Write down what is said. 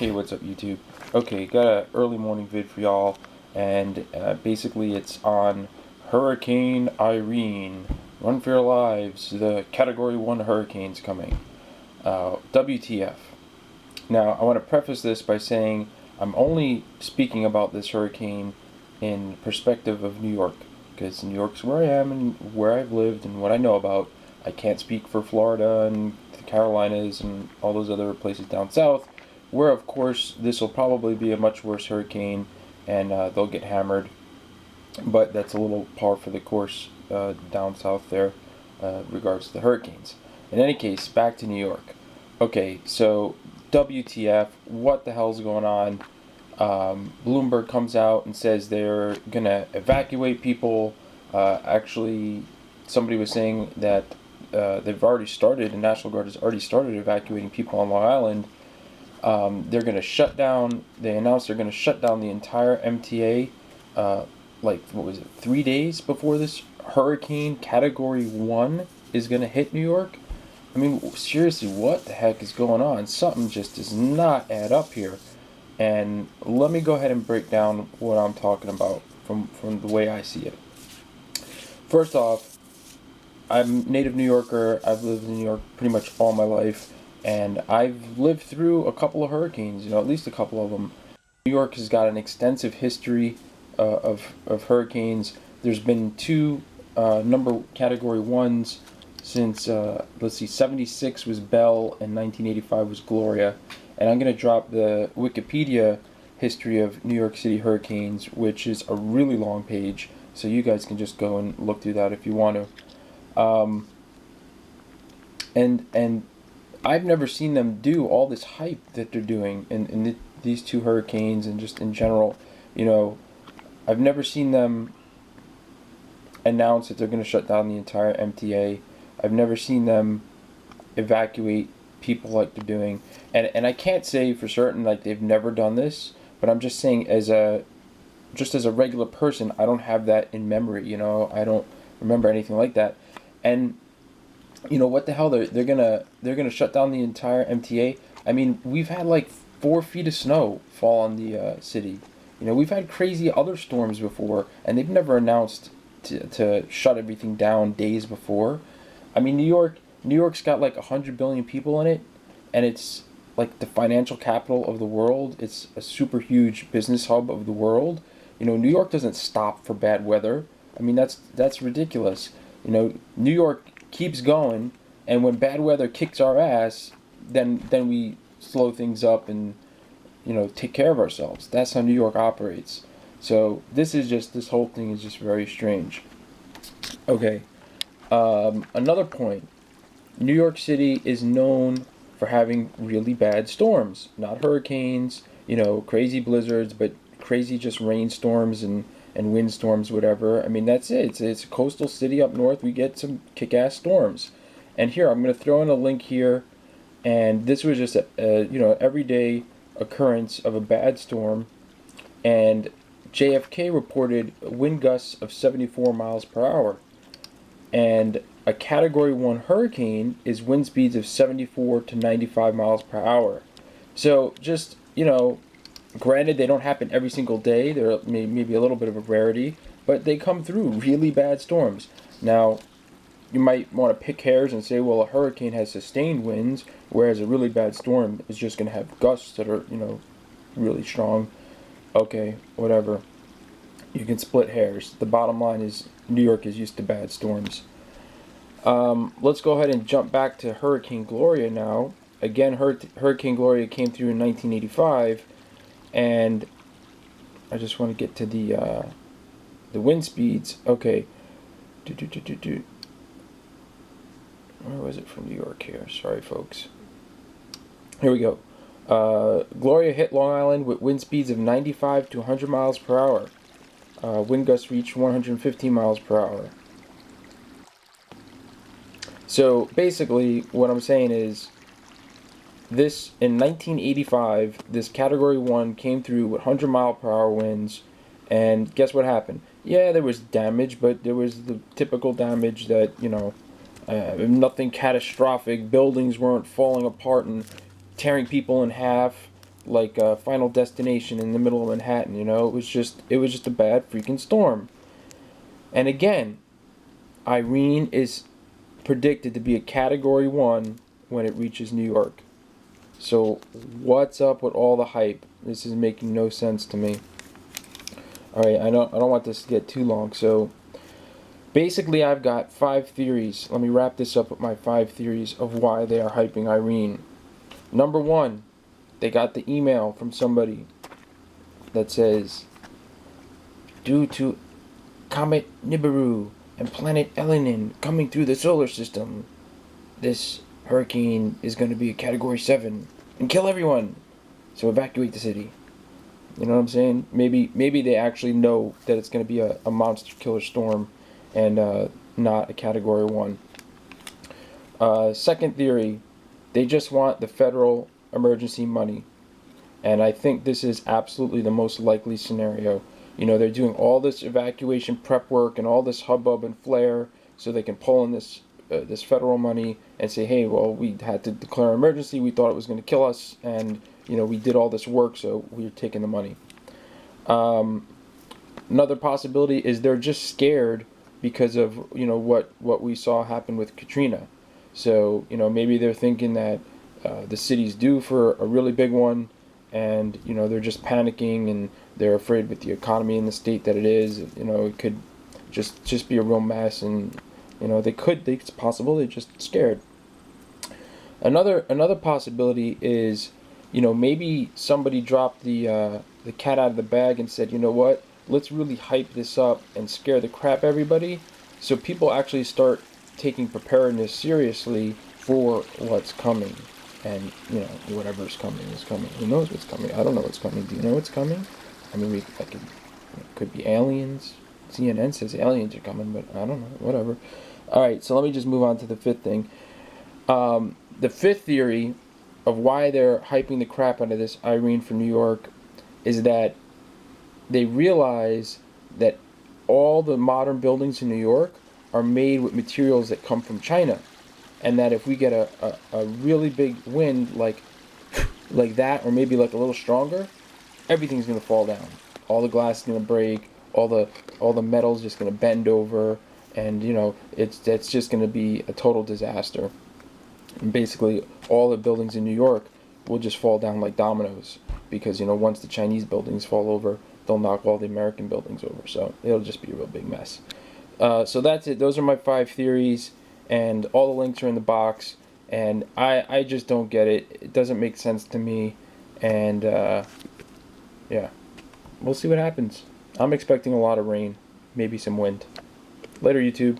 Hey, what's up YouTube? Okay, got a early morning vid for y'all, and basically it's on Hurricane Irene. Run for your lives, the Category 1 hurricane's coming. WTF. Now, I want to preface this by saying I'm only speaking about this hurricane in perspective of New York, because New York's where I am and where I've lived and what I know about. I can't speak for Florida and the Carolinas and all those other places down south, where of course this will probably be a much worse hurricane and they'll get hammered, but that's a little par for the course down south there regards to the hurricanes. In any case, back to New York. Okay, so WTF, what the hell's going on? Bloomberg comes out and says they're gonna evacuate people. Actually, somebody was saying that they've already started, the National Guard has already started evacuating people on Long Island. They're going to shut down, they announced they're going to shut down the entire MTA, like, what was it, 3 days before this hurricane Category 1 is going to hit New York? I mean, seriously, what the heck is going on? Something just does not add up here. And let me go ahead and break down what I'm talking about from the way I see it. First off, I'm a native New Yorker. I've lived in New York pretty much all my life, and I've lived through a couple of hurricanes, at least a couple of them. New York has got an extensive history of hurricanes. There's been two number Category 1s since, let's see, 76 was Belle and 1985 was Gloria. And I'm going to drop the Wikipedia history of New York City hurricanes, which is a really long page, so you guys can just go and look through that if you want to. And I've never seen them do all this hype that they're doing in these two hurricanes and just in general. I've never seen them announce that they're going to shut down the entire MTA. I've never seen them evacuate people like they're doing. And I can't say for certain like they've never done this, but I'm just saying as a regular person, I don't have that in memory. I don't remember anything like that. And what the hell, they're gonna shut down the entire MTA. I mean, we've had like 4 feet of snow fall on the city. We've had crazy other storms before, and they've never announced to shut everything down days before. I mean, New York's got like 100 billion people in it, and it's like the financial capital of the world. It's a super huge business hub of the world. New York doesn't stop for bad weather. I mean, that's ridiculous. New York keeps going, and when bad weather kicks our ass, then we slow things up and take care of ourselves. That's how New York operates. So this whole thing is just very strange. Okay, another point. New York City is known for having really bad storms, not hurricanes, crazy blizzards, but crazy just rainstorms and windstorms, whatever. I mean, that's it. It's a coastal city up north. We get some kick-ass storms. And here, I'm going to throw in a link here. And this was just a everyday occurrence of a bad storm. And JFK reported wind gusts of 74 miles per hour. And a Category 1 hurricane is wind speeds of 74 to 95 miles per hour. So just, granted, they don't happen every single day. They're maybe a little bit of a rarity, but they come through really bad storms. Now, you might want to pick hairs and say, well, a hurricane has sustained winds, whereas a really bad storm is just going to have gusts that are, really strong. Okay, whatever. You can split hairs. The bottom line is New York is used to bad storms. Let's go ahead and jump back to Hurricane Gloria now. Again, Hurricane Gloria came through in 1985. And I just want to get to the wind speeds. Okay. Where was it from New York here? Sorry, folks. Here we go. Gloria hit Long Island with wind speeds of 95 to 100 miles per hour. Wind gusts reached 115 miles per hour. So basically, what I'm saying is, this, in 1985, this Category 1 came through with 100 mile per hour winds, and guess what happened? Yeah, there was damage, but there was the typical damage that, nothing catastrophic. Buildings weren't falling apart and tearing people in half. like Final Destination in the middle of Manhattan. You know, it was just a bad freaking storm. And again, Irene is predicted to be a Category 1 when it reaches New York. So what's up with all the hype? This is making no sense to me. All right, I don't want this to get too long. So basically, I've got 5 theories. Let me wrap this up with my 5 theories of why they are hyping Irene. Number 1, they got the email from somebody that says, due to Comet Nibiru and Planet Elenin coming through the solar system, this hurricane is going to be a Category 7 and kill everyone. So evacuate the city. You know what I'm saying? Maybe they actually know that it's going to be a monster killer storm and not a Category 1. Second theory, they just want the federal emergency money. And I think this is absolutely the most likely scenario. You know, they're doing all this evacuation prep work and all this hubbub and flair so they can pull in this federal money and say, hey, well, we had to declare an emergency. We thought it was going to kill us, and you know, we did all this work, so we're taking the money. Another possibility is they're just scared because of, you know, what we saw happen with Katrina. So, you know, maybe they're thinking that the city's due for a really big one, and you know, they're just panicking and they're afraid with the economy in the state that it is. You know, it could just be a real mess, and you know, it's possible they're just scared. Another possibility is, you know, maybe somebody dropped the cat out of the bag and said, you know what, let's really hype this up and scare the crap everybody, so people actually start taking preparedness seriously for what's coming. And you know, whatever's coming is coming. Who knows what's coming? I don't know what's coming. Do you know what's coming? I mean, it could be aliens. CNN says aliens are coming, but I don't know. Whatever. All right, so let me just move on to the 5th thing. The 5th theory of why they're hyping the crap out of this Irene from New York is that they realize that all the modern buildings in New York are made with materials that come from China, and that if we get a really big wind like that, or maybe like a little stronger, everything's gonna fall down. All the glass is gonna break. All the metal's just gonna bend over, and you know, it's just gonna be a total disaster. And basically, all the buildings in New York will just fall down like dominoes, because you know, once the Chinese buildings fall over, they'll knock all the American buildings over. So it'll just be a real big mess. So that's it. Those are my 5 theories, and all the links are in the box. And I just don't get it. It doesn't make sense to me. And yeah, we'll see what happens. I'm expecting a lot of rain, maybe some wind. Later, YouTube.